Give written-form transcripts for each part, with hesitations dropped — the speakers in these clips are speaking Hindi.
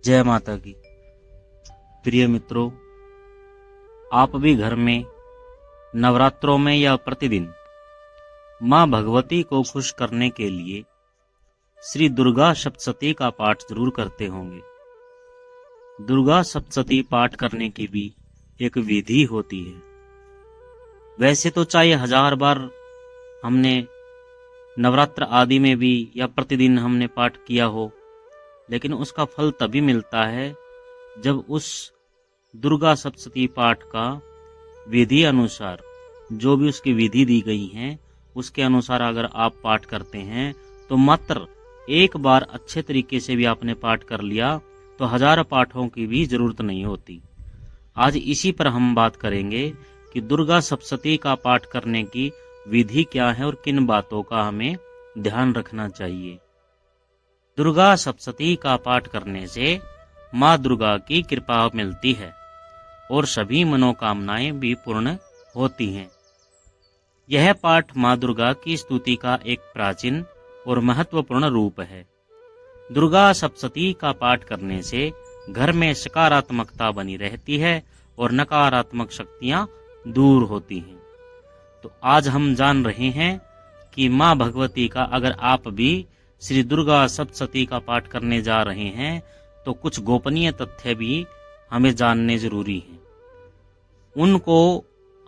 जय माता की। प्रिय मित्रों, आप भी घर में नवरात्रों में या प्रतिदिन माँ भगवती को खुश करने के लिए श्री दुर्गा सप्तशती का पाठ जरूर करते होंगे। दुर्गा सप्तशती पाठ करने की भी एक विधि होती है। वैसे तो चाहे 1000 बार हमने नवरात्र आदि में भी या प्रतिदिन हमने पाठ किया हो, लेकिन उसका फल तभी मिलता है जब उस दुर्गा सप्तशती पाठ का विधि अनुसार, जो भी उसकी विधि दी गई है उसके अनुसार अगर आप पाठ करते हैं तो मात्र एक बार अच्छे तरीके से भी आपने पाठ कर लिया तो 1000 पाठों की भी जरूरत नहीं होती। आज इसी पर हम बात करेंगे कि दुर्गा सप्तशती का पाठ करने की विधि क्या है और किन बातों का हमें ध्यान रखना चाहिए। दुर्गा सप्तशती का पाठ करने से माँ दुर्गा की कृपा मिलती है और सभी मनोकामनाएं भी पूर्ण होती हैं। यह पाठ माँ दुर्गा की स्तुति का एक प्राचीन और महत्वपूर्ण रूप है। दुर्गा सप्तशती का पाठ करने से घर में सकारात्मकता बनी रहती है और नकारात्मक शक्तियां दूर होती हैं। तो आज हम जान रहे हैं कि माँ भगवती का अगर आप भी श्री दुर्गा सप्तशती का पाठ करने जा रहे हैं तो कुछ गोपनीय तथ्य भी हमें जानने जरूरी हैं। उनको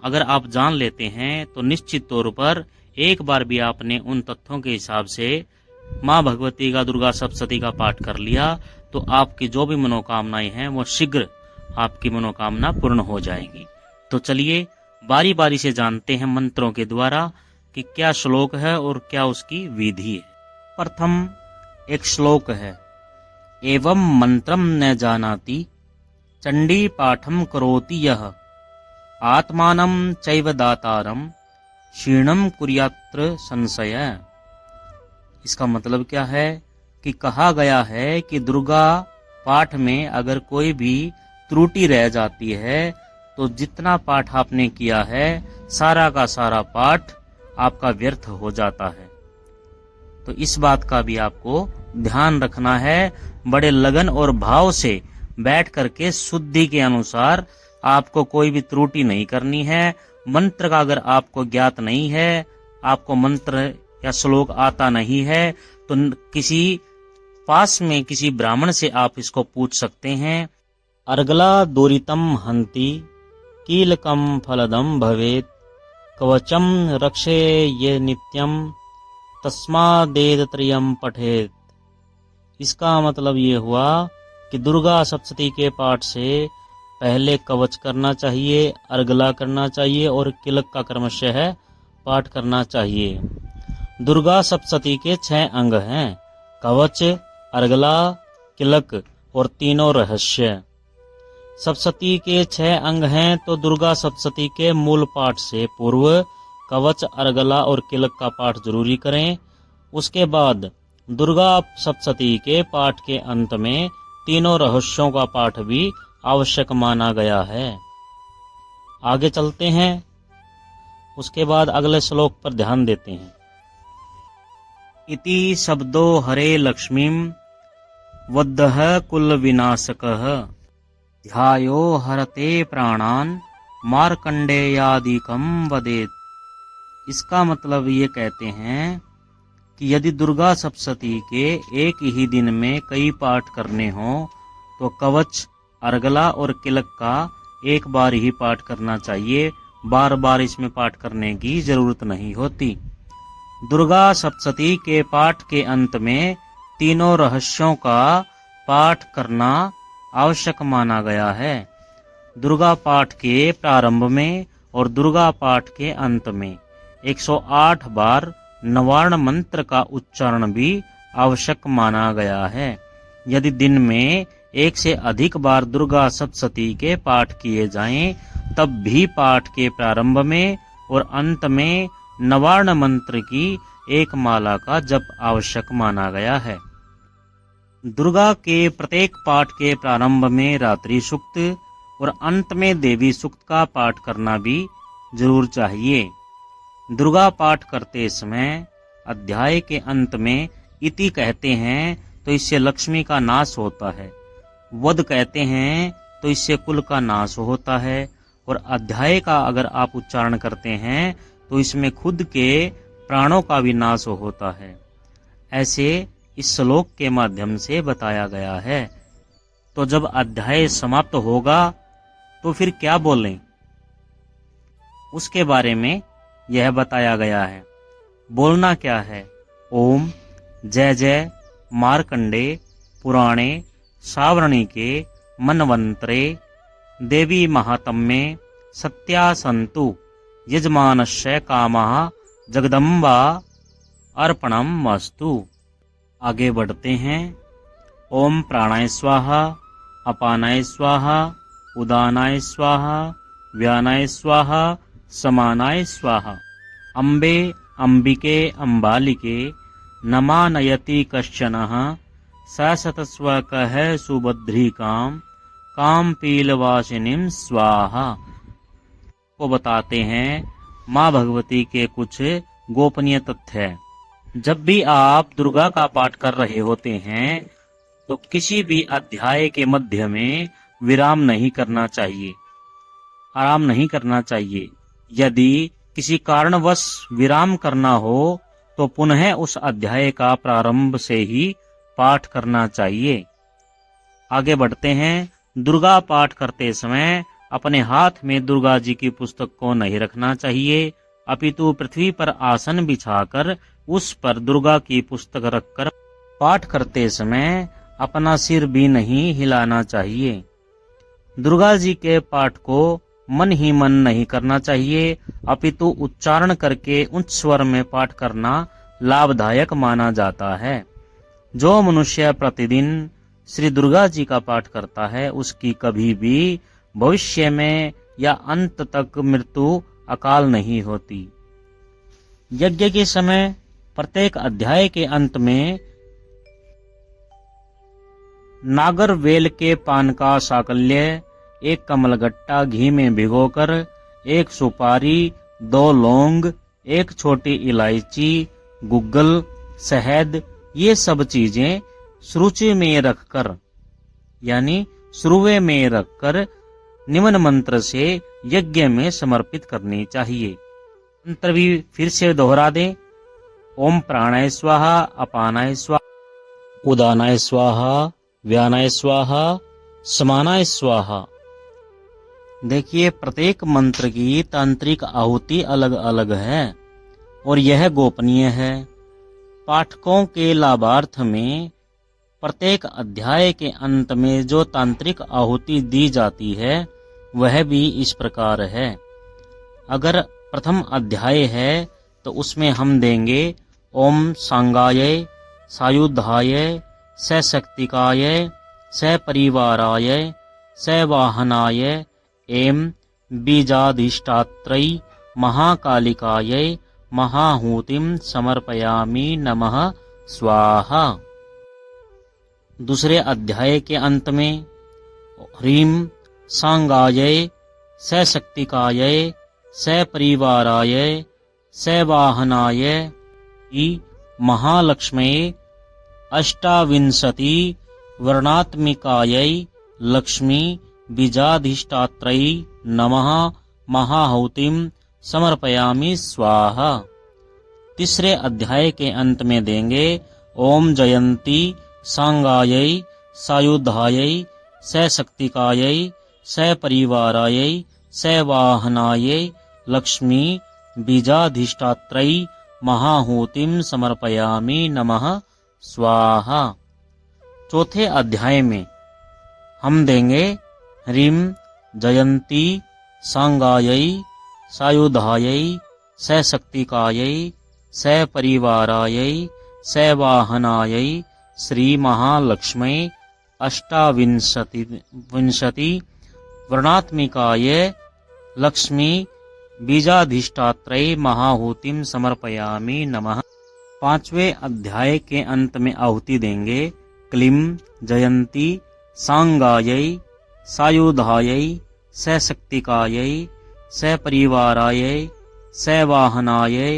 अगर आप जान लेते हैं तो निश्चित तौर पर एक बार भी आपने उन तथ्यों के हिसाब से माँ भगवती का दुर्गा सप्तशती का पाठ कर लिया तो आपकी जो भी मनोकामनाएं हैं वो शीघ्र आपकी मनोकामना पूर्ण हो जाएगी। तो चलिए बारी बारी से जानते हैं मंत्रों के द्वारा कि क्या श्लोक है और क्या उसकी विधि है। प्रथम एक श्लोक है, एवं मंत्रम न जानाति चंडी पाठम करोति यः आत्मानं चैव दातारम क्षीणम कुर्यात्र संशय। इसका मतलब क्या है कि कहा गया है कि दुर्गा पाठ में अगर कोई भी त्रुटि रह जाती है तो जितना पाठ आपने किया है सारा का सारा पाठ आपका व्यर्थ हो जाता है। तो इस बात का भी आपको ध्यान रखना है। बड़े लगन और भाव से बैठ करके शुद्धि के अनुसार आपको कोई भी त्रुटि नहीं करनी है। मंत्र का अगर आपको ज्ञात नहीं है, आपको मंत्र या श्लोक आता नहीं है तो किसी पास में किसी ब्राह्मण से आप इसको पूछ सकते हैं। अर्गला दूरितम हंति कीलकम फलदम भवेत कवचम रक्षे ये नित्यम तस्मादेतत्रयम् पठेत। इसका मतलब ये हुआ कि दुर्गा सप्तशती के पाठ से पहले कवच करना चाहिए, अर्गला करना चाहिए और किलक का क्रमशः है पाठ करना चाहिए। दुर्गा सप्तशती के 6 अंग हैं, कवच, अर्गला, किलक और तीनों रहस्य। सप्तशती के 6 अंग हैं तो दुर्गा सप्तशती के मूल पाठ से पूर्व कवच, अर्गला और किलक का पाठ जरूरी करें। उसके बाद दुर्गा सप्तशती के पाठ के अंत में तीनों रहस्यों का पाठ भी आवश्यक माना गया है। आगे चलते हैं, उसके बाद अगले श्लोक पर ध्यान देते हैं। इति शब्दो हरे लक्ष्मीं वद्दः कुल विनाशकः ध्यायो हरते प्राणान मार्कंडेयादिकं वदेत। इसका मतलब ये कहते हैं कि यदि दुर्गा सप्तशती के एक ही दिन में कई पाठ करने हों तो कवच, अर्गला और किलक का एक बार ही पाठ करना चाहिए, बार बार इसमें पाठ करने की जरूरत नहीं होती। दुर्गा सप्तशती के पाठ के अंत में तीनों रहस्यों का पाठ करना आवश्यक माना गया है। दुर्गा पाठ के प्रारंभ में और दुर्गा पाठ के अंत में 108 बार नवार्ण मंत्र का उच्चारण भी आवश्यक माना गया है। यदि दिन में 1 से अधिक बार दुर्गा सप्तशती के पाठ किए जाएं, तब भी पाठ के प्रारंभ में और अंत में नवार्ण मंत्र की एक माला का जप आवश्यक माना गया है। दुर्गा के प्रत्येक पाठ के प्रारंभ में रात्रि सूक्त और अंत में देवी सूक्त का पाठ करना भी जरूर चाहिए। दुर्गा पाठ करते समय अध्याय के अंत में इति कहते हैं तो इससे लक्ष्मी का नाश होता है वद कहते हैं तो इससे कुल का नाश होता है, और अध्याय का अगर आप उच्चारण करते हैं तो इसमें खुद के प्राणों का भी नाश होता है। ऐसे इस श्लोक के माध्यम से बताया गया है। तो जब अध्याय समाप्त होगा तो फिर क्या बोलें, उसके बारे में यह बताया गया है। बोलना क्या है? ओम जय जय मार्कंडे पुराणे सावर्णिके मन्वंतरे देवी महात्म्ये सत्या सन्तु यजमानस्य कामः जगदम्बा अर्पणमस्तु। आगे बढ़ते हैं। ओम प्राणाय स्वाहा, अपानाय स्वाहा, उदानाय स्वाहा, व्यानाय स्वाहा, समानाय स्वाहा। अम्बे अंबिके अम्बालिके नमानयति कश्चनः सतस्वकः सुबद्धिकाम काम पीलवासिनीम स्वाहा को बताते हैं माँ भगवती के कुछ गोपनीय तथ्य। जब भी आप दुर्गा का पाठ कर रहे होते हैं तो किसी भी अध्याय के मध्य में विराम नहीं करना चाहिए, आराम नहीं करना चाहिए। यदि किसी कारणवश विराम करना हो तो पुनः उस अध्याय का प्रारंभ से ही पाठ करना चाहिए। आगे बढ़ते हैं। दुर्गा पाठ करते समय अपने हाथ में दुर्गा जी की पुस्तक को नहीं रखना चाहिए, अपितु पृथ्वी पर आसन बिछाकर उस पर दुर्गा की पुस्तक रखकर पाठ करते समय अपना सिर भी नहीं हिलाना चाहिए। दुर्गा जी के पाठ को मन ही मन नहीं करना चाहिए, अपितु उच्चारण करके उच्च स्वर में पाठ करना लाभदायक माना जाता है। जो मनुष्य प्रतिदिन श्री दुर्गा जी का पाठ करता है उसकी कभी भी भविष्य में या अंत तक मृत्यु अकाल नहीं होती। यज्ञ के समय प्रत्येक अध्याय के अंत में नागर वेल के पान का साकल्य, एक कमलगट्टा घी में भिगोकर, एक सुपारी, 2 लौंग, एक छोटी इलायची, गुग्गल, शहद, ये सब चीजें श्रुचि में रखकर यानी श्रुवे में रखकर निम्न मंत्र से यज्ञ में समर्पित करनी चाहिए। मंत्र भी फिर से दोहरा दें। ओम प्राणाय स्वाहा, अपानाय स्वाहा, उदानाय स्वाहा, व्यानाय स्वाहा, समानाय स्वाहा। देखिए, प्रत्येक मंत्र की तांत्रिक आहुति अलग अलग है और यह गोपनीय है। पाठकों के लाभार्थ में प्रत्येक अध्याय के अंत में जो तांत्रिक आहुति दी जाती है वह भी इस प्रकार है। अगर प्रथम अध्याय है तो उसमें हम देंगे ओम सांगाय, सायुधाय, सशक्तिकाय, सपरिवाराय, सवाहनाय, एम बीजाधिष्ठात्रै महाकालिकायै महाहूतिम समर्पयामि नमः स्वाहा। दूसरे अध्याय के अंत में ह्रीं सांगायै, सशक्तिकायै, सपरिवाराय, सवाहनाय महालक्ष्म्यै अष्टाविंशति वर्णात्मिकायै लक्ष्मी बीजाधिष्ठात्रै नमः महाहूतिम समर्पयामि स्वाहा। तीसरे अध्याय के अंत में देंगे ओम जयंती सांगायै, सायुधायै, सशक्तिकायै, सपरिवारायै, सवाहनायै लक्ष्मी बीजाधिष्ठात्रै महाहूतिम समर्पयामि नमः स्वाहा। चौथे अध्याय में हम देंगे ह्रीं जयंती सांगायै, सायुधायै, सशक्तिकायै, सपरिवारायै, सवाहनायै श्री महालक्ष्म्यै अष्टाविंशति वर्णात्मिकाय लक्ष्मी बीजाधिष्ठात्रै महाहूतिम समर्पयामि नमः। पांचवें अध्याय के अंत में आहुति देंगे क्लीं जयंती सांगायै, सायुधायै, सशक्तिकायै, सपरिवारायै, सवाहनायै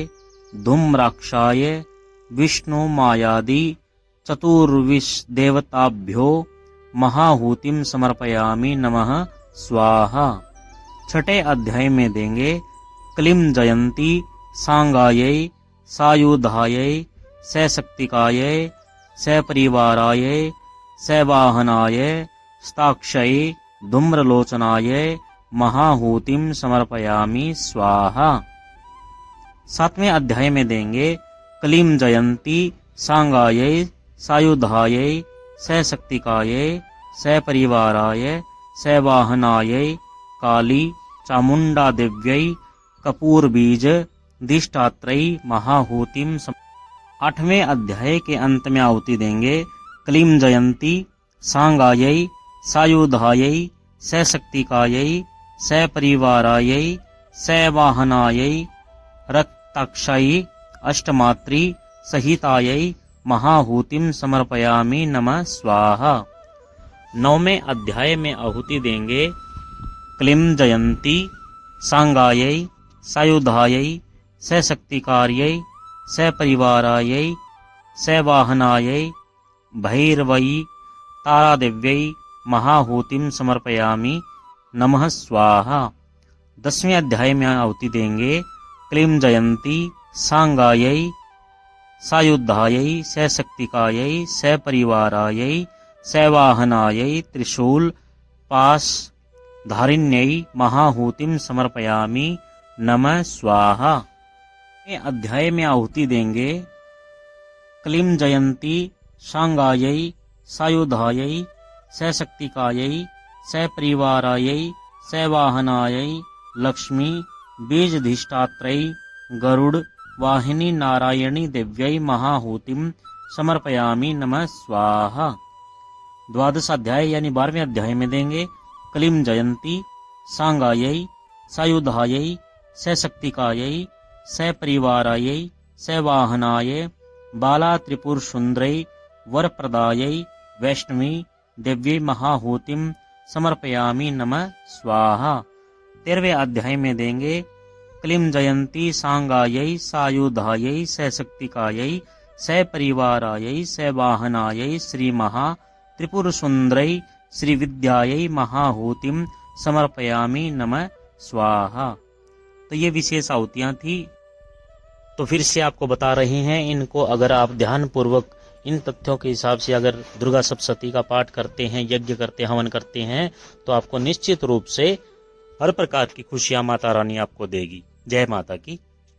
धूम्राक्षाय विष्णु मायादि चतुर्विश देवताभ्यो महाहूतिम समर्पयामि नमः स्वाहा। छठे अध्याय में देंगे क्लीं जयंती सांगायै सायुधायै सशक्तिकायै सपरिवारायै सवाहनायै स्ताक्षयै धूम्रलोचनायै महाहूतिम समर्पयामि स्वाहा। सातवें अध्याय में देंगे क्लीं जयंती सांगायै सायुधायै सशक्तिकायै सपरिवारायै सवाहनायै काली चामुंडा दिव्यै कपूरबीज दिष्टात्रै महाहूतिम। आठवें अध्याय के अंत में आहुति देंगे क्लीं जयंती सांगायै सायुधायै सशक्तिकायै सपरिवारायै सवाहनायै रक्ताक्षयै अष्टमात्री सहितायै महाहूतिम समर्पयामि नमः स्वाहा। नौवें अध्याय में आहुति देंगे क्लीं जयंती सांगायै सायुधायै सशक्तिकायै सपरिवारायै सवाहनायै भैरवै तारादेव्यै महाहूतिम समर्पयामि नमः स्वाहा। 10वें अध्याय में आहुति देंगे क्लीं जयंती सांगायै सायुधायै सशक्तिकायै सपरिवारायै सवाहनायै त्रिशूल पाश धारिण्यै महाहूतिम समर्पयामि नमः स्वाहा। अध्याय में आहुति देंगे क्लीं जयंती सांगायै सायुधायै सशक्तिकायै सपरिवारायै सवाहनायै लक्ष्मी बीजधिष्ठात्रै गरुड़ वाहिनी नारायणी देव्यै महाहूतिम समर्पयामि नमः स्वाहा। 12वां अध्याय यानी 12वें अध्याय में देंगे क्लीं जयंती सांगायै सायुधायै सशक्तिकायै सपरिवारायै सवाहनायै बाला त्रिपुर सुंदरै वरप्रदायै वैष्णवी देव्यै महाहूतिम समर्पयामि नमः स्वाहा। 13वें अध्याय में देंगे क्लीं जयंती सांगायै सायुधायै सशक्तिकायै सपरिवारायै सवाहनायै श्री महा त्रिपुर सुंदरै श्री विद्यायै महाहूतिम समर्पयामि नमः स्वाहा। तो ये विशेष आहुतियां थी। तो फिर से आपको बता रहे हैं, इनको अगर आप ध्यान पूर्वक इन तथ्यों के हिसाब से अगर दुर्गा सप्तशती का पाठ करते हैं, यज्ञ करते हैं, हवन करते हैं, तो आपको निश्चित रूप से हर प्रकार की खुशियां माता रानी आपको देगी। जय माता की।